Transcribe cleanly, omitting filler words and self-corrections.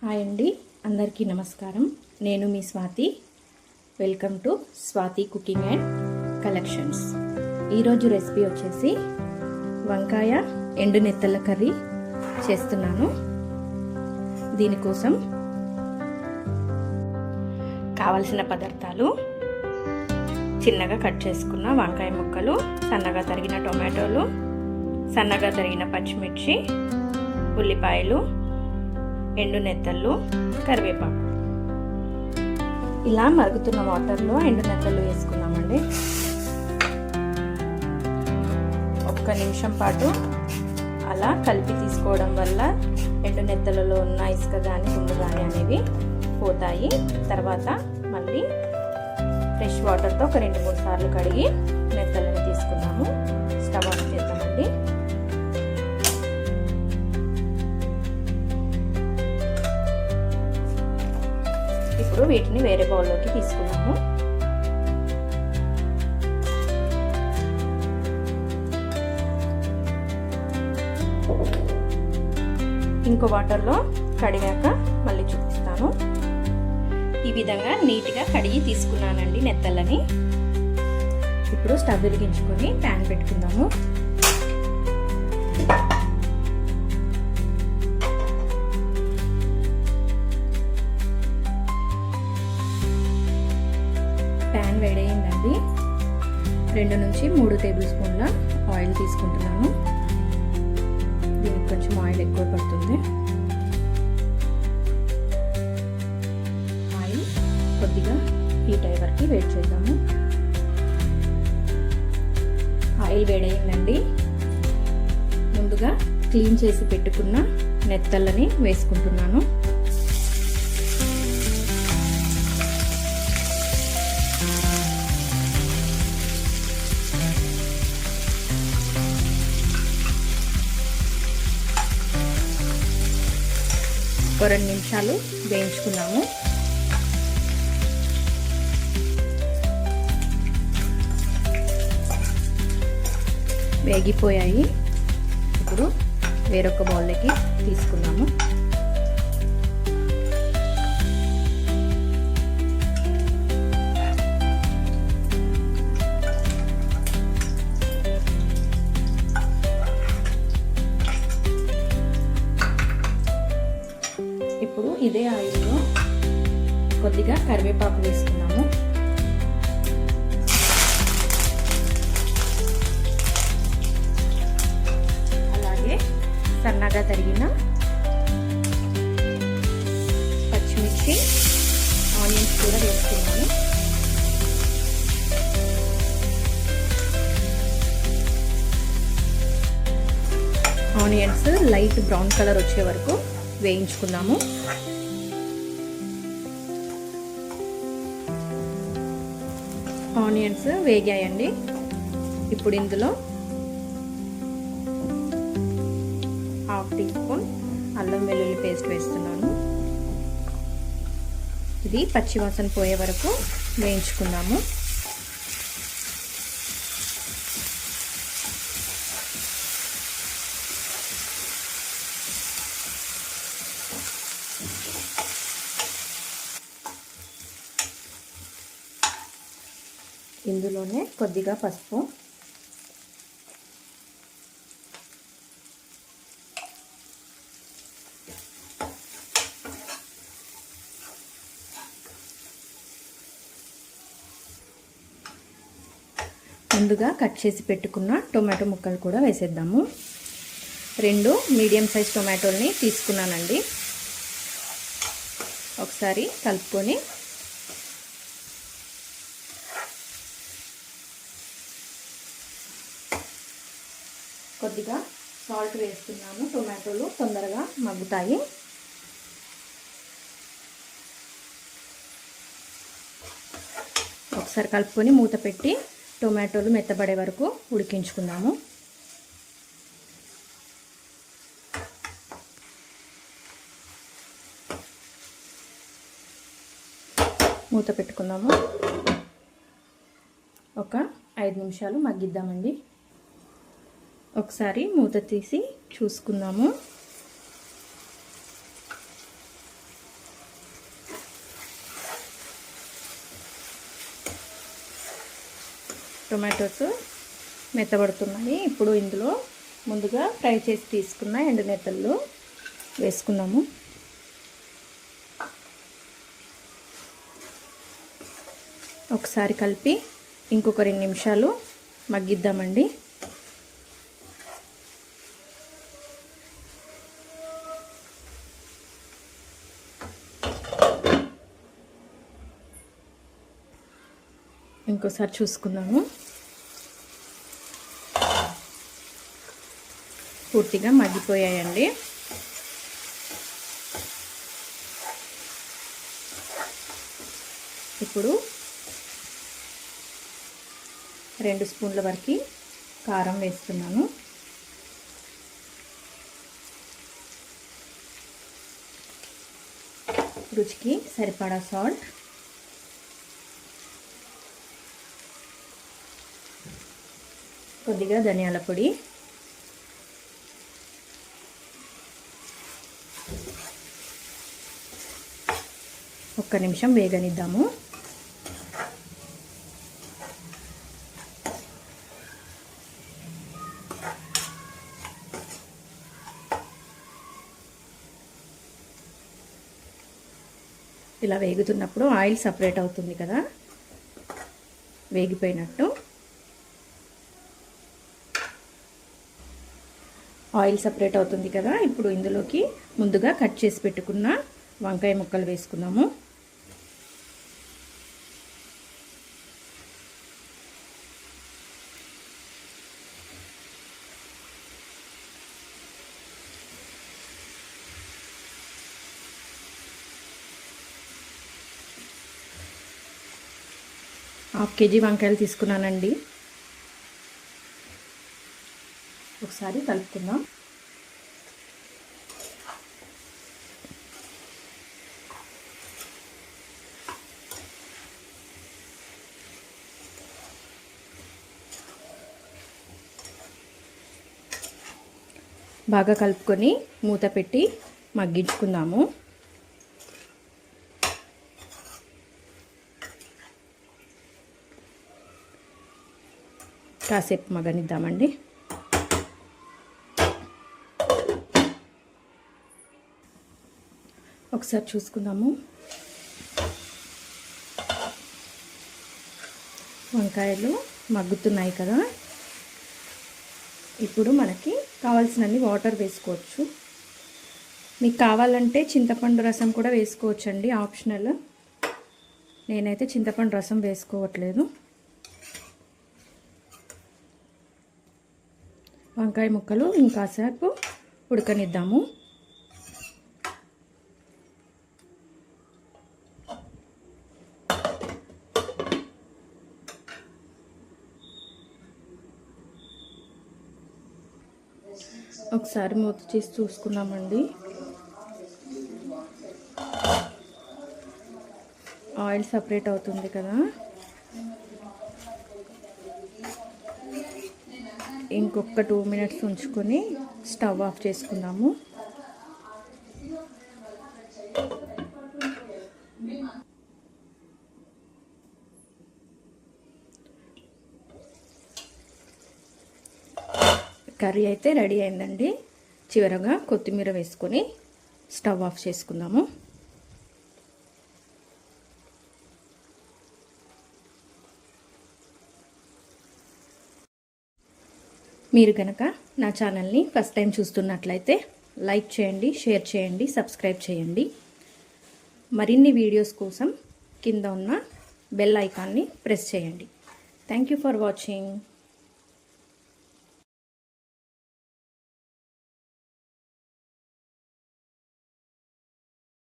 Hi అండి, అందరికీ నమస్కారం. నేను మీ Swathi. Welcome to Swathi cooking and collections. ఈరోజు రెసిపీ వచ్చేసి వంకాయ ఎండు నెత్తల కర్రీ చేస్తున్నాను. దీనికోసం కావలసిన పదార్థాలు: చిన్నగా కట్ చేసుకున్న వంకాయ ముక్కలు, సన్నగా తరిగిన టొమాటోలు, సన్నగా తరిగిన పచ్చిమిర్చి, ఉల్లిపాయలు, ఎండు నెత్తళ్ళు, కరివేపాకు. ఇలా మరుగుతున్న వాటర్లో ఎండు నెత్తళ్ళు వేసుకున్నామండి. 1 నిమిషం పాటు అలా కలిపి తీసుకోవడం వల్ల ఎండు నెత్తలలో ఉన్న ఇసుక కానీ గుండు కానీ అనేవి పోతాయి. తర్వాత మళ్ళీ ఫ్రెష్ వాటర్తో ఒక 2-3 సార్లు కడిగి నెత్తళ్ళని తీసుకున్నాము. స్టవ్ ఆఫ్ చేద్దామండి. ఇప్పుడు వీటిని వేరే బౌల్లోకి తీసుకున్నాము. ఇంకో వాటర్లో కడిగాక మళ్ళీ చూపిస్తాను. ఈ విధంగా నీట్గా కడిగి తీసుకున్నానండి నెత్తళ్ళని. ఇప్పుడు స్టవ్ వెలిగించుకొని ప్యాన్ పెట్టుకుందాము. ప్యాన్ వేడయిందండి. 2 నుంచి 3 టేబుల్ స్పూన్ల ఆయిల్ తీసుకుంటున్నాను. దీనికి కొంచెం ఆయిల్ ఎక్కువ పడుతుంది. ఆయిల్ కొద్దిగా హీట్ అయ్యే వరకు వెయిట్ చేద్దాము. ఆయిల్ వేడయిందండి. ముందుగా క్లీన్ చేసి పెట్టుకున్న నెత్తళ్ళని వేసుకుంటున్నాను. ఒక 2 నిమిషాలు వేయించుకున్నాము. వేగిపోయాయి. ఇప్పుడు వేరొక బౌల్లోకి తీసుకున్నాము. ఇప్పుడు ఇదే ఆయిల్లో కొద్దిగా కరివేపాకు వేసుకున్నాము. అలాగే సన్నగా తరిగిన పచ్చిమిర్చి, ఆనియన్స్ కూడా వేసుకున్నాము. ఆనియన్స్ లైట్ బ్రౌన్ కలర్ వచ్చే వరకు వేయించుకుందాము. ఆనియన్స్ వేగాయండి. ఇప్పుడు ఇందులో 1/2 టీ స్పూన్ అల్లం వెల్లుల్లి పేస్ట్ వేస్తున్నాను. ఇది పచ్చివాసన పోయే వరకు వేయించుకుందాము. ఇందులోనే కొద్దిగా పసుపు, ముందుగా కట్ చేసి పెట్టుకున్న టొమాటో ముక్కలు కూడా వేసేద్దాము. 2 మీడియం సైజ్ టొమాటోల్ని తీసుకున్నానండి. ఒకసారి కలుపుకొని కొద్దిగా సాల్ట్ వేస్తున్నాను. టొమాటోలు తొందరగా మగ్గుతాయి. ఒకసారి కలుపుకొని మూత పెట్టి టొమాటోలు మెత్తబడే వరకు ఉడికించుకుందాము. మూత పెట్టుకుందాము. ఒక 5 నిమిషాలు మగ్గిద్దామండి. ఒకసారి మూత తీసి చూసుకుందాము. టొమాటోస్ మెత్తబడుతున్నాయి. ఇప్పుడు ఇందులో ముందుగా ఫ్రై చేసి తీసుకున్న ఎండు నెత్తళ్ళు వేసుకుందాము. ఒకసారి కలిపి ఇంకొక 2 నిమిషాలు మగ్గిద్దామండి. ఇంకోసారి చూసుకుందాము. పూర్తిగా మగ్గిపోయాయండి. ఇప్పుడు 2 స్పూన్ల వరకు కారం వేస్తున్నాను. రుచికి సరిపడా సాల్ట్, కొద్దిగా ధనియాల పొడి, ఒక్క నిమిషం వేగనిద్దాము. ఇలా వేగుతున్నప్పుడు ఆయిల్ సపరేట్ అవుతుంది కదా, వేగిపోయినట్టు. ఆయిల్ సపరేట్ అవుతుంది కదా, ఇప్పుడు ఇందులోకి ముందుగా కట్ చేసి పెట్టుకున్న వంకాయ ముక్కలు వేసుకుందాము. ½ కేజీ వంకాయలు తీసుకున్నానండి. ఒకసారి కలుపుకుందాం. బాగా కలుపుకొని మూత పెట్టి మగ్గించుకుందాము. కాసేపు మగ్గనిద్దామండి. ఒకసారి చూసుకుందాము. వంకాయలు మగ్గుతున్నాయి కదా, ఇప్పుడు మనకి కావాల్సినన్ని వాటర్ వేసుకోవచ్చు. మీకు కావాలంటే చింతపండు రసం కూడా వేసుకోవచ్చండి, ఆప్షనల్. నేనైతే చింతపండు రసం వేసుకోవట్లేదు. వంకాయ ముక్కలు ఇంకాసేపు ఉడకనిద్దాము. ఒకసారి మూత చేసి చూసుకున్నామండి. ఆయిల్ సపరేట్ అవుతుంది కదా, ఇంకొక 2 మినిట్స్ ఉంచుకొని స్టవ్ ఆఫ్ చేసుకుందాము. కర్రీ అయితే రెడీ అయిందండి. చివరగా కొత్తిమీర వేసుకొని స్టవ్ ఆఫ్ చేసుకుందాము. మీరు కనుక నా ఛానల్ని ఫస్ట్ టైం చూస్తున్నట్లయితే లైక్ చేయండి, షేర్ చేయండి, సబ్స్క్రైబ్ చేయండి. మరిన్ని వీడియోస్ కోసం కింద ఉన్న బెల్ ఐకాన్ని ప్రెస్ చేయండి. Thank you for watching.